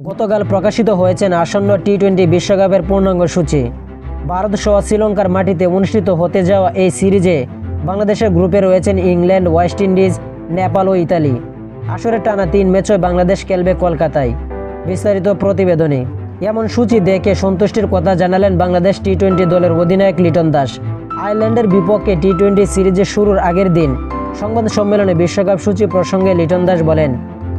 গতকাল প্রকাশিত হয়েছে আসন্ন টি-20 বিশ্বকাপের পূর্ণাঙ্গ সূচি। ভারত সহ শ্রীলঙ্কার মাটিতে অনুষ্ঠিত হতে যাওয়া এই সিরিজে বাংলাদেশের গ্রুপে রয়েছেন ইংল্যান্ড, ওয়েস্ট ইন্ডিজ, নেপাল ও ইতালি। আসরে টানা 3 ম্যাচে বাংলাদেশ খেলবে কলকাতায়। বিস্তারিত প্রতিবেদনে। এমন সূচি দেখে সন্তুষ্টির কথা জানালেন বাংলাদেশ টি-20 দলের অধিনায়ক লিটন দাস। আয়ারল্যান্ডের বিপক্ষে টি-20 সিরিজের শুরুর আগের দিন সংবাদ সম্মেলনে বিশ্বকাপ সূচি প্রসঙ্গে লিটন দাস বলেন,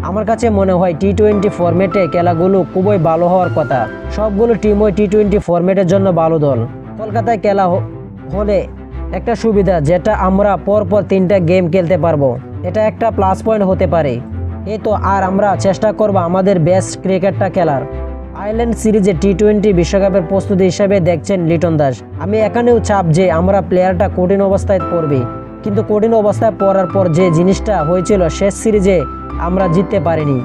আমার কাছে মনে হয় টি-20 ফরম্যাটে খেলাগুলো খুবই ভালো হওয়ার কথা। সবগুলো টিমই টি-20 ফরম্যাটের জন্য ভালো দল। কলকাতায় খেলা হলে একটা সুবিধা, যেটা আমরা পরপর 3টা গেম খেলতে পারবো। এটা একটা প্লাস পয়েন্ট হতে পারে। এই তো, আর আমরা চেষ্টা করব আমাদের বেস্ট ক্রিকেটটা খেলার। আয়ারল্যান্ড সিরিজে টি-20 বিশ্বকাপের প্রস্তুতি হিসাবে দেখছেন লিটন দাস। আমি এখানেও চাপ যে আমরা প্লেয়ারটা কঠিন অবস্থায় পড়বে, কিন্তু কঠিন অবস্থায় পড়ার পর যে জিনিসটা হয়েছিল শেষ সিরিজে আমরা জিততে পারিনি।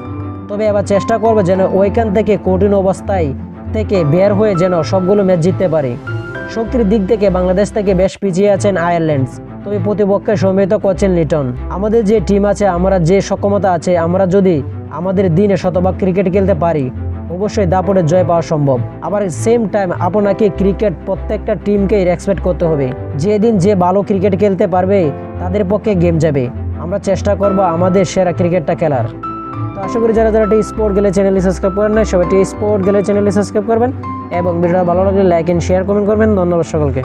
তবে এবার চেষ্টা করব যেন ওইখান থেকে কঠিন অবস্থায় থেকে বের হয়ে যেন সবগুলো ম্যাচ জিততে পারি। শক্তির দিক থেকে বাংলাদেশ থেকে বেশ পিছিয়ে আছেন আয়ারল্যান্ড, তবে প্রতিপক্ষকে সমৃদ্ধ করছেন লিটন। আমাদের যে টিম আছে, আমরা যে সক্ষমতা আছে, আমরা যদি আমাদের দিনে শতভাগ ক্রিকেট খেলতে পারি, অবশ্যই দাপটে জয় পাওয়া সম্ভব। আবার সেম টাইম আপনাকে ক্রিকেট প্রত্যেকটা টিমকেই রেসপেক্ট করতে হবে। যেদিন যে ভালো ক্রিকেট খেলতে পারবে তাদের পক্ষে গেম যাবে। আমরা চেষ্টা করব আমাদের সেরা ক্রিকেটটা খেলার। তো আশা করি যারা যারা স্পোর্ট গেলে চ্যানেলটি সাবস্ক্রাইব করেন না, সবাই স্পোর্ট গেলে চ্যানেলটি সাবস্ক্রাইব করবেন এবং ভিডিওটা ভালো লাগলে লাইক এন্ড শেয়ার কমেন্ট করবেন। ধন্যবাদ সকলকে।